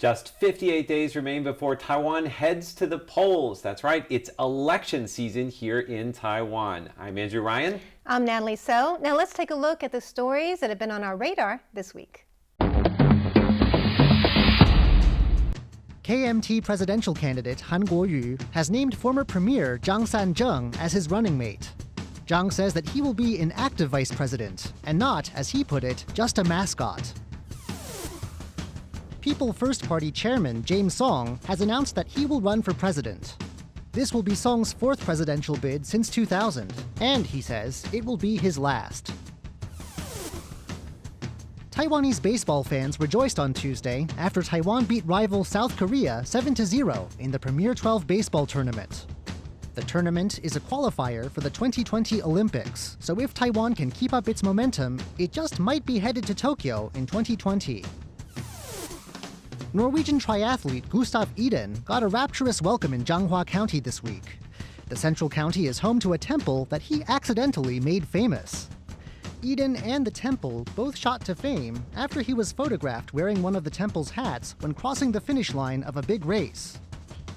Just 58 days remain before Taiwan heads to the polls. That's right, it's election season here in Taiwan. I'm Andrew Ryan. I'm Natalie So. Now let's take a look at the stories that have been on our radar this week. KMT presidential candidate Han Kuo-yu has named former Premier Zhang San-zheng as his running mate. Zhang says that he will be an active vice president, and not, as he put it, just a mascot. People First Party chairman James Soong has announced that he will run for president. This will be Soong's fourth presidential bid since 2000, and, he says, it will be his last. Taiwanese baseball fans rejoiced on Tuesday after Taiwan beat rival South Korea 7-0 in the Premier 12 baseball tournament. The tournament is a qualifier for the 2020 Olympics, so if Taiwan can keep up its momentum, it just might be headed to Tokyo in 2020. Norwegian triathlete Gustav Iden got a rapturous welcome in Changhua County this week. The central county is home to a temple that he accidentally made famous. Iden and the temple both shot to fame after he was photographed wearing one of the temple's hats when crossing the finish line of a big race.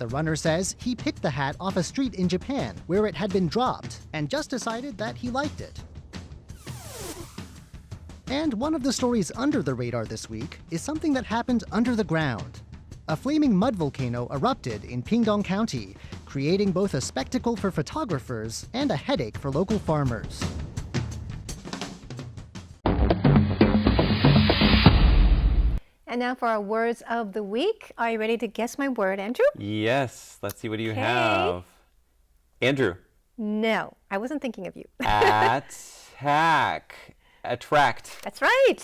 The runner says he picked the hat off a street in Japan where it had been dropped and just decided that he liked it. And one of the stories under the radar this week is something that happened under the ground. A flaming mud volcano erupted in Pingdong County, creating both a spectacle for photographers and a headache for local farmers. And now for our words of the week. Are you ready to guess my word, Andrew? Yes, let's see, what do you have? Andrew. No, I wasn't thinking of you. Attack. Attract. That's right.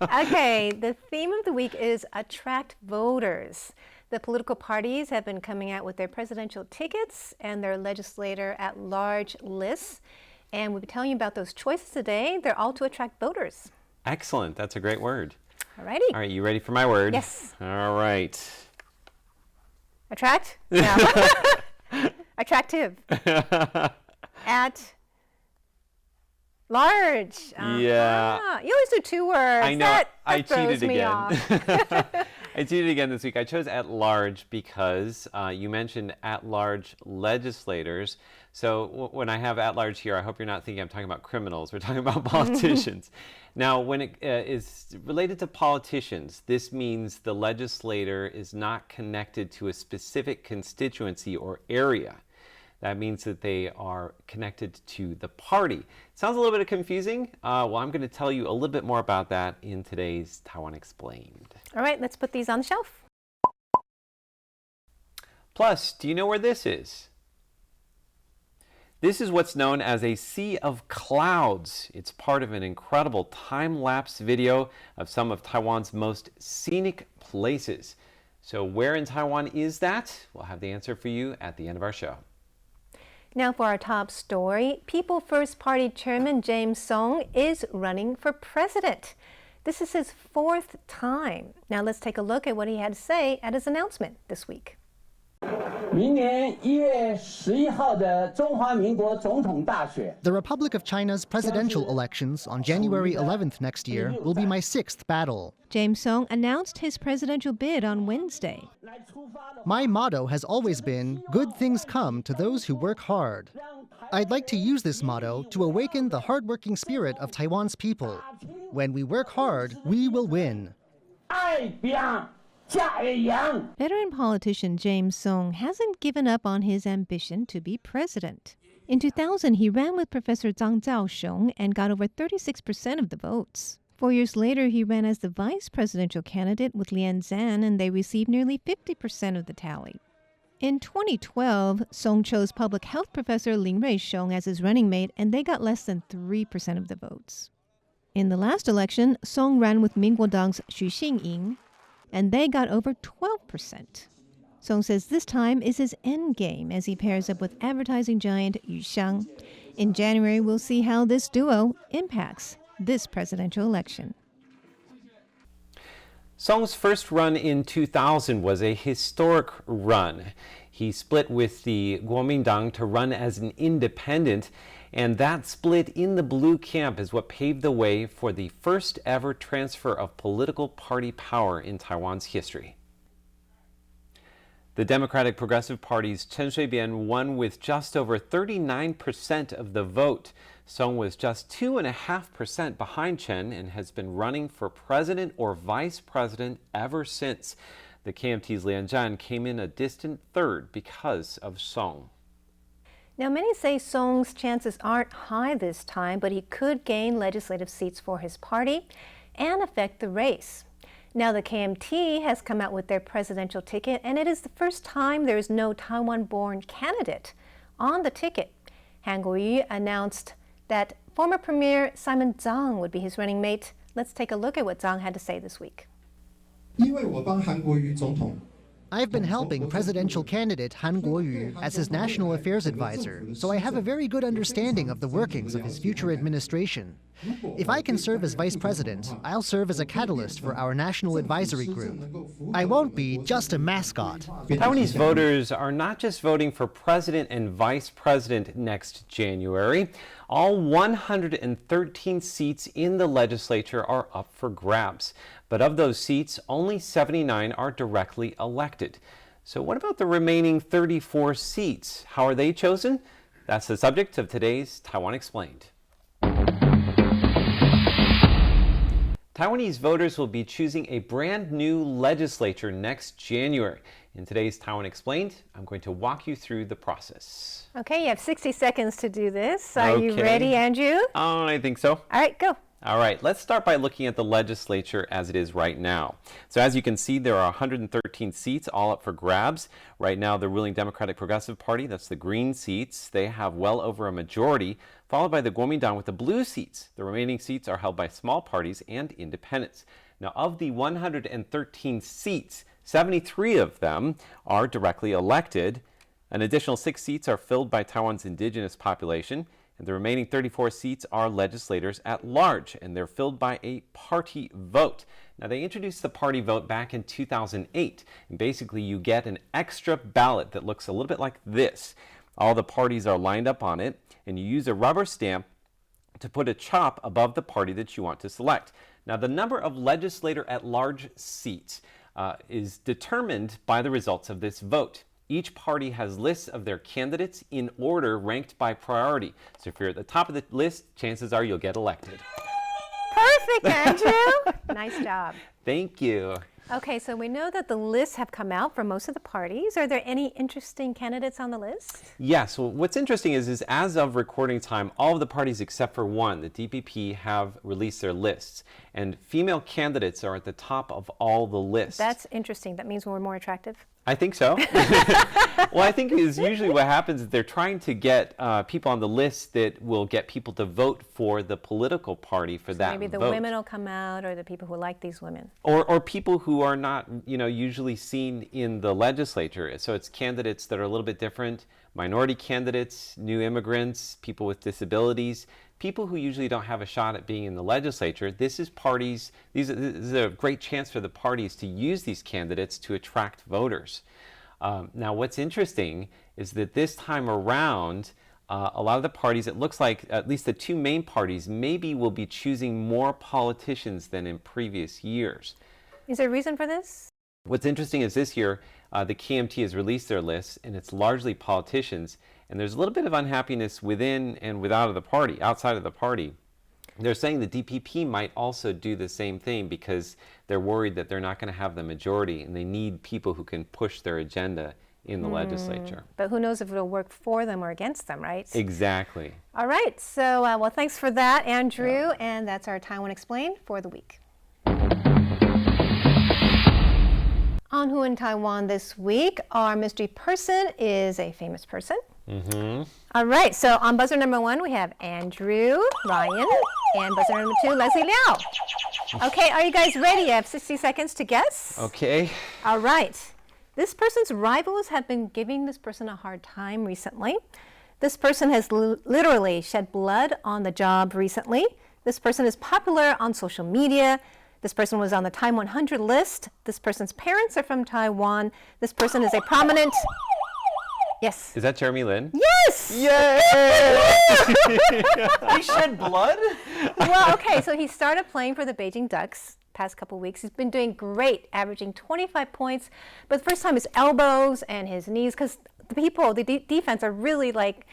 Okay, the theme of the week is attract voters. The political parties have been coming out with their presidential tickets and their legislator-at-large lists. And we'll be telling you about those choices today. They're all to attract voters. Excellent. That's a great word. All righty. All right, you ready for my word? Yes. All right. Attract? No. Attractive. At large. Yeah. You always do two words. I know. That I throws cheated me again. off. I cheated again this week. I chose at large because you mentioned at large legislators. So when I have at large here, I hope you're not thinking I'm talking about criminals. We're talking about politicians. Now, when it is related to politicians, this means the legislator is not connected to a specific constituency or area. That means that they are connected to the party. Sounds a little bit confusing. Well, I'm going to tell you a little bit more about that in today's Taiwan Explained. All right, let's put these on the shelf. Plus, do you know where this is? This is what's known as a sea of clouds. It's part of an incredible time-lapse video of some of Taiwan's most scenic places. So where in Taiwan is that? We'll have the answer for you at the end of our show. Now for our top story, People First Party Chairman James Soong is running for president. This is his fourth time. Now let's take a look at what he had to say at his announcement this week. The Republic of China's presidential elections on January 11th next year will be my sixth battle. James Soong announced his presidential bid on Wednesday. My motto has always been, good things come to those who work hard. I'd like to use this motto to awaken the hardworking spirit of Taiwan's people. When we work hard, we will win. Veteran politician James Soong hasn't given up on his ambition to be president. In 2000, he ran with Professor Zhang Zhaoxiong and got over 36% of the votes. 4 years later, he ran as the vice presidential candidate with Lian Zhan, and they received nearly 50% of the tally. In 2012, Soong chose public health professor Lin Ruixiong as his running mate, and they got less than 3% of the votes. In the last election, Soong ran with Mingguodang's Xu Xinying, and they got over 12%. Soong says this time is his endgame as he pairs up with advertising giant Yu Xiang. In January, we'll see how this duo impacts this presidential election. Soong's first run in 2000 was a historic run. He split with the Kuomintang to run as an independent, and that split in the blue camp is what paved the way for the first ever transfer of political party power in Taiwan's history. The Democratic Progressive Party's Chen Shui-bian won with just over 39% of the vote. Soong was just 2.5% behind Chen and has been running for president or vice president ever since. The KMT's Lian Zhan came in a distant third because of Soong. Now, many say Soong's chances aren't high this time, but he could gain legislative seats for his party and affect the race. Now, the KMT has come out with their presidential ticket, and it is the first time there is no Taiwan-born candidate on the ticket. Han Kuo-yu announced that former Premier Simon Zhang would be his running mate. Let's take a look at what Zhang had to say this week. I've been helping presidential candidate Han Kuo-yu as his national affairs advisor, so I have a very good understanding of the workings of his future administration. If I can serve as vice president, I'll serve as a catalyst for our national advisory group. I won't be just a mascot. Taiwanese voters are not just voting for president and vice president next January. All 113 seats in the legislature are up for grabs. But of those seats, only 79 are directly elected. So what about the remaining 34 seats? How are they chosen? That's the subject of today's Taiwan Explained. Taiwanese voters will be choosing a brand new legislature next January. In today's Taiwan Explained, I'm going to walk you through the process. Okay, you have 60 seconds to do this. Are you ready, Andrew? I think so. All right, go. All right, let's start by looking at the legislature as it is right now. So as you can see, there are 113 seats all up for grabs. Right now, the ruling Democratic Progressive Party, that's the green seats, they have well over a majority, followed by the Kuomintang with the blue seats. The remaining seats are held by small parties and independents. Now, of the 113 seats, 73 of them are directly elected. An additional 6 seats are filled by Taiwan's indigenous population. And the remaining 34 seats are legislators at large, and they're filled by a party vote. Now, they introduced the party vote back in 2008, and basically you get an extra ballot that looks a little bit like this. All the parties are lined up on it, and you use a rubber stamp to put a chop above the party that you want to select. Now, the number of legislator at large seats is determined by the results of this vote. Each party has lists of their candidates in order ranked by priority. So if you're at the top of the list, chances are you'll get elected. Perfect, Andrew. Nice job. Thank you. Okay, so we know that the lists have come out for most of the parties. Are there any interesting candidates on the list? Yes. Well, what's interesting is as of recording time, all of the parties except for one, the DPP, have released their lists. And female candidates are at the top of all the lists. That's interesting. That means we're more attractive. I think so. Well, I think is usually what happens is they're trying to get people on the list that will get people to vote for the political party for that vote. Maybe the women will come out, or the people who like these women. Or people who are not, usually seen in the legislature. So it's candidates that are a little bit different, minority candidates, new immigrants, people with disabilities, people who usually don't have a shot at being in the legislature. This is a great chance for the parties to use these candidates to attract voters. Now, what's interesting is that this time around, a lot of the parties, it looks like at least the two main parties maybe will be choosing more politicians than in previous years. Is there a reason for this? What's interesting is this year, the KMT has released their lists, and it's largely politicians. And there's a little bit of unhappiness within and without of the party, outside of the party. They're saying the DPP might also do the same thing because they're worried that they're not going to have the majority, and they need people who can push their agenda in the legislature. But who knows if it'll work for them or against them, right? Exactly. All right. So, well, thanks for that, Andrew. And that's our Taiwan Explained for the week. On Who in Taiwan this week, our mystery person is a famous person. All right, so on buzzer number 1, we have Andrew, Ryan, and buzzer number 2, Leslie Liao. Okay, are you guys ready? You have 60 seconds to guess. Okay. All right. This person's rivals have been giving this person a hard time recently. This person has literally shed blood on the job recently. This person is popular on social media. This person was on the Time 100 list. This person's parents are from Taiwan. This person is a prominent... Yes. Is that Jeremy Lin? Yes! Yay! He shed blood? Well, okay, so he started playing for the Beijing Ducks past couple weeks. He's been doing great, averaging 25 points. But the first time his elbows and his knees, because the defense are really like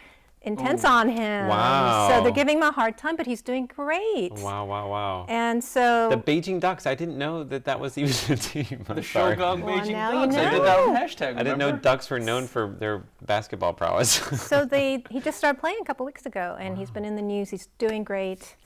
intense on him. Wow. So they're giving him a hard time, but he's doing great. Wow. And so The Beijing Ducks, I didn't know that was even a team. I'm The sorry. Shogun Well, Beijing now you Ducks. I did know. that on hashtag. I didn't know remember? ducks were known for their basketball prowess. so he just started playing a couple weeks ago, and he's been in the news. He's doing great.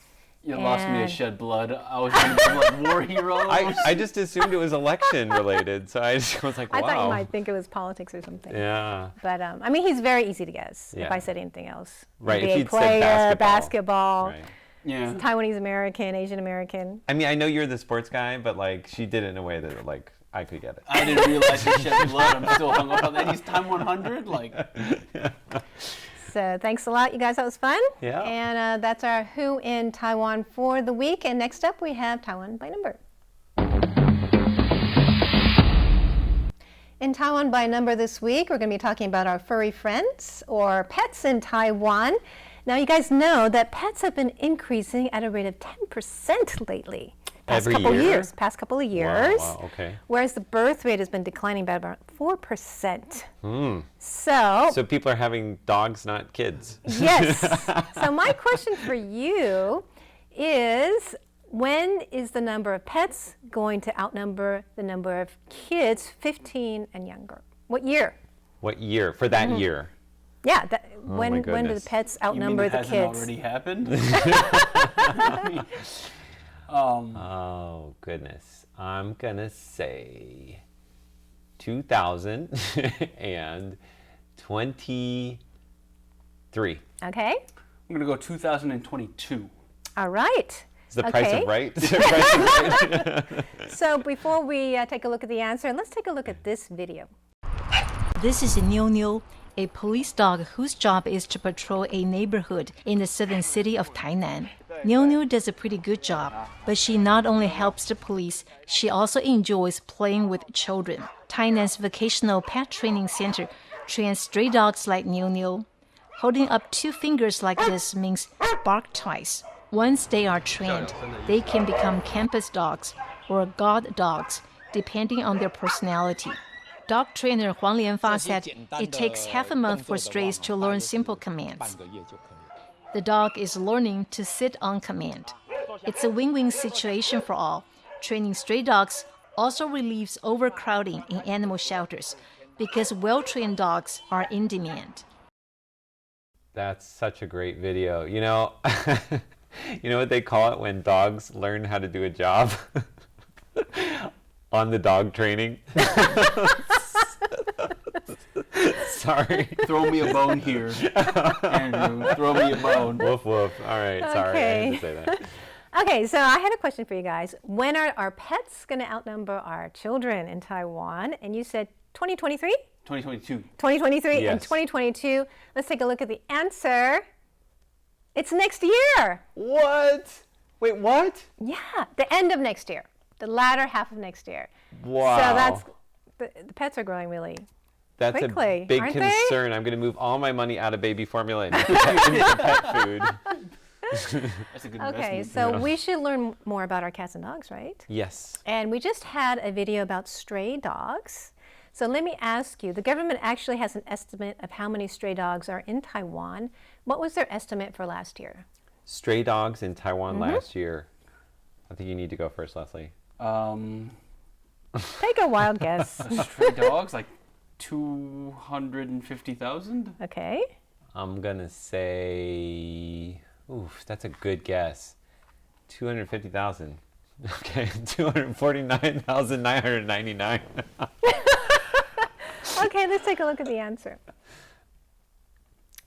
You lost me to And- shed blood. I was one of the blood war heroes. I just assumed it was election related, so I just was like, wow. I thought you might think it was politics or something. Yeah. But I mean, he's very easy to guess. If Yeah. I said anything else, Right, if NBA you'd said player, basketball. basketball, Right. yeah. Taiwanese American, Asian American. I mean, I know you're the sports guy, but like she did it in a way that like I could get it. I didn't realize he shed blood. I'm still hung up on that. He's time 100. Like, So thanks a lot, you guys. That was fun. Yeah. And that's our Who in Taiwan for the week. And next up, we have Taiwan by number. In Taiwan by number this week, we're going to be talking about our furry friends or pets in Taiwan. Now, you guys know that pets have been increasing at a rate of 10% lately. Every couple year? years. Past couple of years. Wow, okay. Whereas the birth rate has been declining by about 4%. Hmm. So So people are having dogs, not kids. yes. So my question for you is, when is the number of pets going to outnumber the number of kids 15 and younger? What year? What year? For that Mm-hmm. year? Yeah, my when do the goodness. pets you mean outnumber it the hasn't kids? already happened? Oh, goodness. I'm going to say 2023. Okay. I'm going to go 2022. All right. Is the price Okay. of right? Is the price of right? So before we take a look at the answer, let's take a look at this video. This is Niu Niu, a police dog whose job is to patrol a neighborhood in the southern city of Tainan. Niu Niu does a pretty good job, but she not only helps the police, she also enjoys playing with children. Tainan's vocational pet training center trains stray dogs like Niu Niu. Holding up 2 fingers like this means bark twice. Once they are trained, they can become campus dogs or guard dogs, depending on their personality. Dog trainer Huang Lianfa said it takes half a month for strays to learn simple commands. The dog is learning to sit on command. It's a win-win situation for all. Training stray dogs also relieves overcrowding in animal shelters because well-trained dogs are in demand. That's such a great video. You know, you know what they call it when dogs learn how to do a job? On the dog training. Sorry. Throw me a bone here, Andrew. Throw me a bone. Woof woof. All right, sorry. I had to Okay. say that. Okay, so I had a question for you guys. When are our pets going to outnumber our children in Taiwan? And you said 2023? 2022. 2023 and Yes. 2022. Let's take a look at the answer. It's next year. What? Wait, what? Yeah, the end of next year, the latter half of next year. Wow. So that's the pets are growing really. That's quickly, a big aren't they? concern. I'm going to move all my money out of baby formula into pet food. That's a good Okay, investment. so we should learn more about our cats and dogs, right? Yes. And we just had a video about stray dogs. So let me ask you, the government actually has an estimate of how many stray dogs are in Taiwan. What was their estimate for last year? Stray dogs in Taiwan Mm-hmm. last year. I think you need to go first, Leslie. Take a wild guess. Stray dogs, like 250,000? Okay. I'm going to say, oof, that's a good guess. 250,000. Okay, 249,999. Okay, let's take a look at the answer.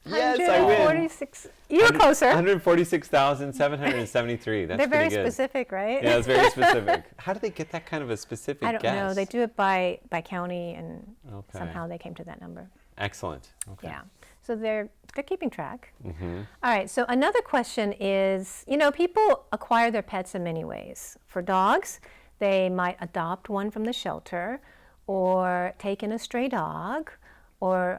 Yes, I win. 146. You were closer. 146,773. That's They're very pretty good. specific, right? Yeah, it's very specific. How do they get that kind of a specific I don't guess? know. They do it by county, and Okay. somehow they came to that number. Excellent. Okay. Yeah. So they're keeping track. Mm-hmm. All right. So another question is, you know, people acquire their pets in many ways. For dogs, they might adopt one from the shelter, or take in a stray dog, or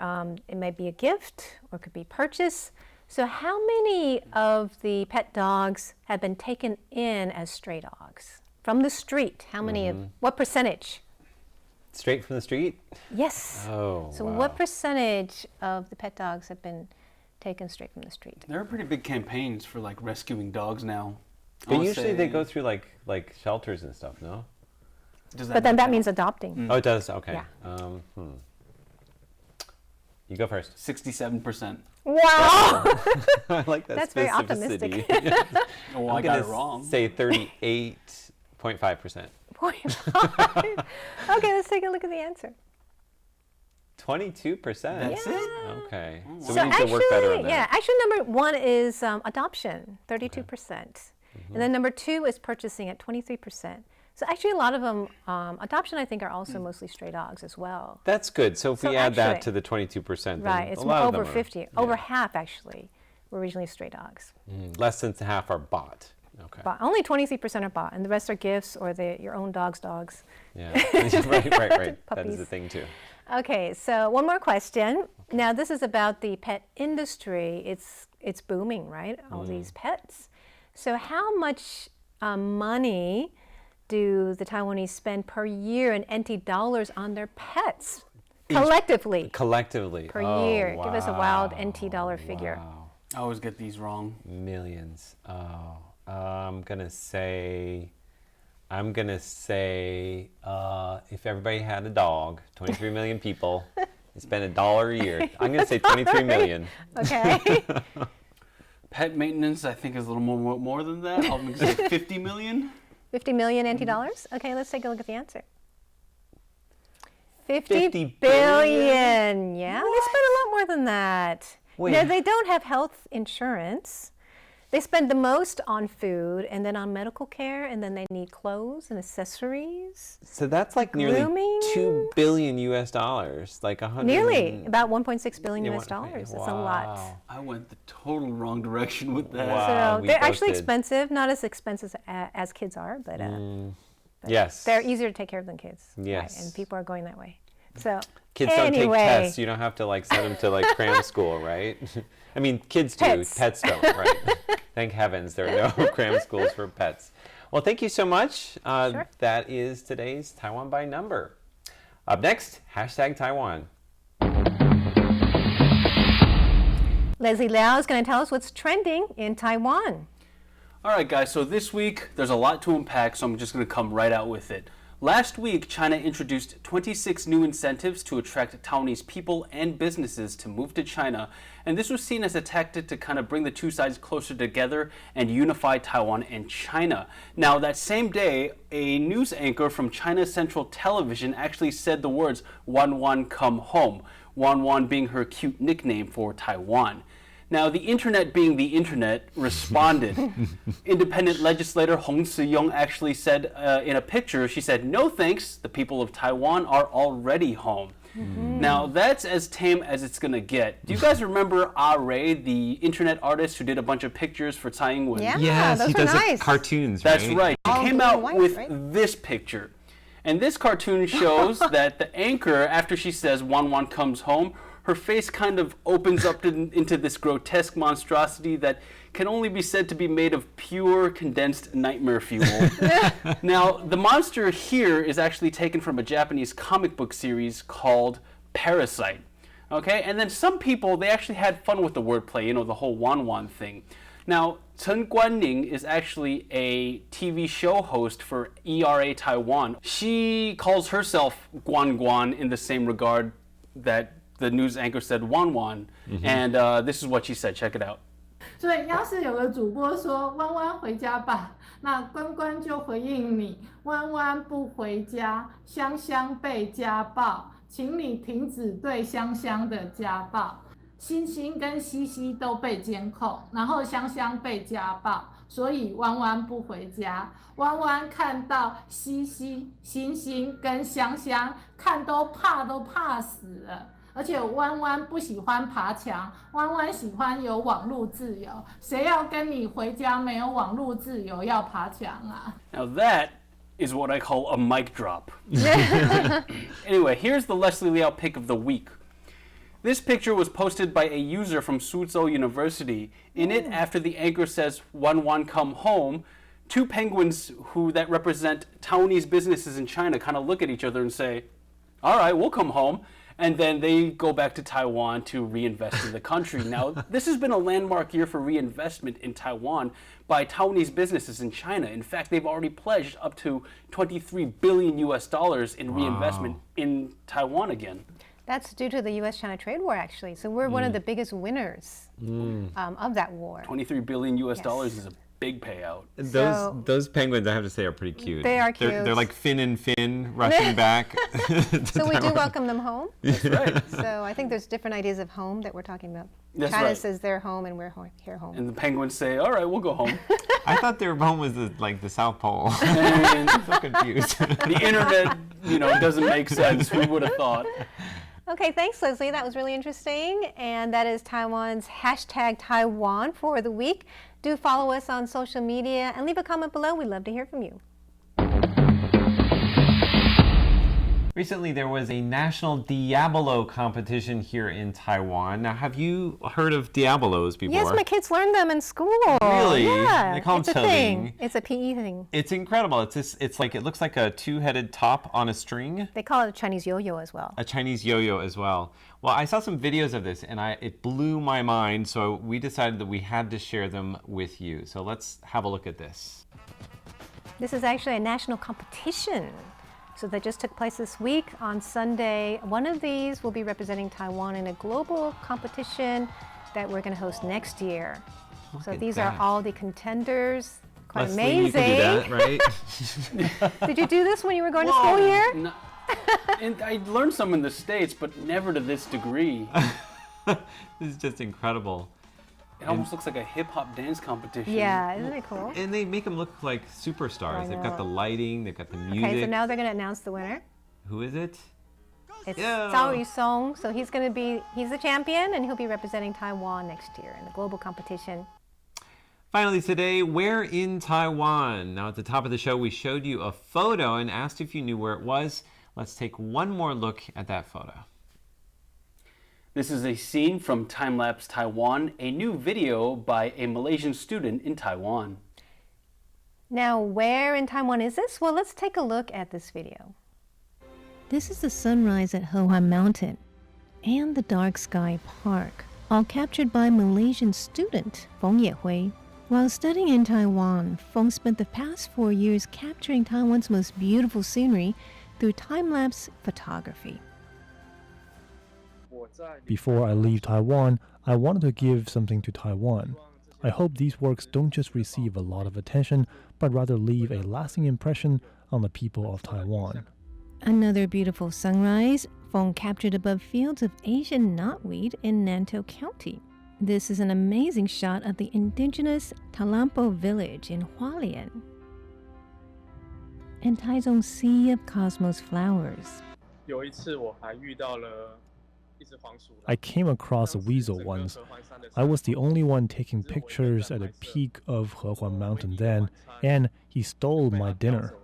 it might be a gift, or it could be purchased. So how many of the pet dogs have been taken in as stray dogs? from the street. How many what percentage? Straight from the street? Yes. Oh, So wow. what percentage of the pet dogs have been taken straight from the street? There are pretty big campaigns for like rescuing dogs now. But usually they go through like shelters and stuff, no? But then that means adopting. Oh, it does? Okay. Yeah. You go first. 67%. Wow. I like that That's very specificity. Oh, I'm I got gonna it wrong. say 38.5%. 0.5. Okay, let's take a look at the answer. 22%. That's it? Okay. Oh, So So we need to work better on that. yeah, actually number one is adoption, 32%. And then number two is purchasing at 23%. So actually a lot of them, adoption I think are also mostly stray dogs as well. That's good. So if So we add that actually- to the 22%, then Right, it's a lot of over them are- 50, yeah. over half actually were originally stray dogs. Less than half are bought. Okay. But only 23% are bought, and the rest are gifts or your own dog's dogs. Yeah. right. That is Puppies. the thing too. Okay, so one more question. Now this is about the pet industry. It's booming, right? All these pets. So how much money do the Taiwanese spend per year in NT dollars on their pets collectively Collectively. per Oh, year? Give us a wild wow. NT dollar figure. Wow. I always get these wrong. Millions. Oh. I'm gonna say if everybody had a dog, 23 million people, they spend $1 a year. I'm gonna say 23 million. Okay. Pet maintenance, I think, is a little more than that. I'm going to say 50 million. 50 million NT dollars? Okay, let's take a look at the answer. 50 50 billion. Yeah, they spend a lot more than that. Wait. Now, they don't have health insurance. They spend the most on food and then on medical care, and then they need clothes and accessories. So that's like nearly Grooming? $2 billion US, like 100. Nearly about 1.6 billion Yeah, US dollars. That's a lot. wow. I went the total wrong direction with that. Wow. So we they're both actually did. expensive, not as expensive as kids are, but Yes. they're easier to take care of than kids. Yes. Right? And people are going that way. So Kids don't take anyway. tests. You don't have to like send them to like cram school, right? I mean, kids do. Pets. Pets don't, right? Thank heavens there are no cram schools for pets. Well, thank you so much. Sure. That is today's Taiwan by Number. Up next, #Taiwan. Leslie Liao is going to tell us what's trending in Taiwan. All right, guys, so this week there's a lot to unpack, so I'm just going to come right out with it. Last week, China introduced 26 new incentives to attract Taiwanese people and businesses to move to China, and this was seen as a tactic to kind of bring the two sides closer together and unify Taiwan and China. Now, that same day, a news anchor from China Central Television actually said the words, "Wan Wan come home," Wan Wan being her cute nickname for Taiwan. Now, the internet being the internet responded. Independent legislator Hong Se-yong actually said in a picture, she said, "No thanks, the people of Taiwan are already home." Now, that's as tame as it's going to get. Do you guys remember Ah Ray, the internet artist who did a bunch of pictures for Tsai Ing-wen? Yeah, those were nice. cartoons, That's right. He All came blue and out white, with right? this picture. And this cartoon shows that the anchor, after she says Wan Wan comes home, her face kind of opens up into this grotesque monstrosity that can only be said to be made of pure condensed nightmare fuel. Now, the monster here is actually taken from a Japanese comic book series called Parasite. Okay, and then some people, they actually had fun with the wordplay, you know, the whole Wan Wan thing. Now, Chen Guanning is actually a TV show host for ERA Taiwan. She calls herself Guan Guan in the same regard that the news anchor said Wan Wan. And this is what she said. Check it out. 所以要是有个主播说弯弯回家吧，那关关就回应你弯弯不回家，香香被家暴，请你停止对香香的家暴。星星跟西西都被监控，然后香香被家暴，所以弯弯不回家。弯弯看到西西、星星跟香香，看都怕死了。而且弯弯不喜欢爬墙，弯弯喜欢有网络自由。谁要跟你回家没有网络自由要爬墙啊？ Now that is what I call a mic drop. Anyway, here's the Leslie Liao pick of the week. This picture was posted by a user from Suzhou University. In it, after the anchor says, "Wan Wan come home," two penguins that represent Taiwanese businesses in China kind of look at each other and say, all right, we'll come home. And then they go back to Taiwan to reinvest in the country. Now, this has been a landmark year for reinvestment in Taiwan by Taiwanese businesses in China. In fact, they've already pledged up to $23 billion in reinvestment in Taiwan again. That's due to the U.S.-China trade war, actually. So we're one of the biggest winners of that war. $23 billion is a big payout. Those penguins, I have to say, are pretty cute. They are cute. They're like Finn and Finn rushing back. So we do welcome them home. That's right. So I think there's different ideas of home that we're talking about. That's China right. says they're home and we're here home. And the penguins say, all right, we'll go home. I thought their home was like the South Pole. And I'm so confused. the internet, doesn't make sense. Who would have thought? Okay, thanks, Leslie. That was really interesting. And that is Taiwan's hashtag Taiwan for the week. Do follow us on social media and leave a comment below. We'd love to hear from you. Recently, there was a national diabolo competition here in Taiwan. Now, have you heard of diabolos before? Yes, my kids learned them in school. Really? Yeah, They call them it's a thing. It's a PE thing. It's incredible. It's like, it looks like a two-headed top on a string. They call it a Chinese yo-yo as well. A Chinese yo-yo as well. Well, I saw some videos of this and it blew my mind, so we decided that we had to share them with you. So let's have a look at this. This is actually a national competition. So that just took place this week on Sunday. One of these will be representing Taiwan in a global competition that we're going to host next year. So these are all the contenders. Quite Leslie, amazing. you can do that, right? Did you do this when you were going to school here? No, and I learned some in the States, but never to this degree. This is just incredible. It almost looks like a hip-hop dance competition. Yeah, isn't it cool? And they make them look like superstars. They've got the lighting, they've got the music. Okay, so now they're going to announce the winner. Who is it? It's Yeah. Soong. So he's the champion and he'll be representing Taiwan next year in the global competition. Finally today, where in Taiwan? Now at the top of the show, we showed you a photo and asked if you knew where it was. Let's take one more look at that photo. This is a scene from Timelapse Taiwan, a new video by a Malaysian student in Taiwan. Now, where in Taiwan is this? Well, let's take a look at this video. This is the sunrise at Hohan Mountain and the Dark Sky Park, all captured by Malaysian student Feng Yehui. While studying in Taiwan, Feng spent the past 4 years capturing Taiwan's most beautiful scenery through time-lapse photography. Before I leave Taiwan, I wanted to give something to Taiwan. I hope these works don't just receive a lot of attention, but rather leave a lasting impression on the people of Taiwan. Another beautiful sunrise, Feng captured above fields of Asian knotweed in Nantou County. This is an amazing shot of the indigenous Talampo village in Hualien. And Taichung's sea of cosmos flowers. I came across a weasel once. I was the only one taking pictures at the peak of Hehuan Mountain then, and he stole my dinner.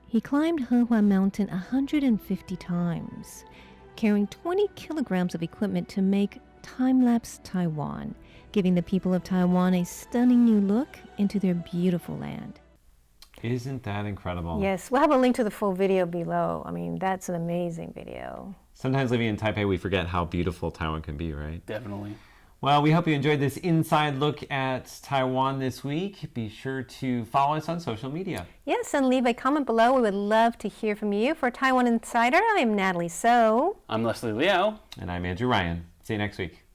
He climbed Hehuan Mountain 150 times, carrying 20 kilograms of equipment to make Timelapse Taiwan, giving the people of Taiwan a stunning new look into their beautiful land. Isn't that incredible? Yes, we'll have a link to the full video below. I mean, that's an amazing video. Sometimes living in Taipei, we forget how beautiful Taiwan can be, right? Definitely. Well, we hope you enjoyed this inside look at Taiwan this week. Be sure to follow us on social media. Yes, and leave a comment below. We would love to hear from you. For Taiwan Insider, I am Natalie So. I'm Leslie Liao. And I'm Andrew Ryan. See you next week.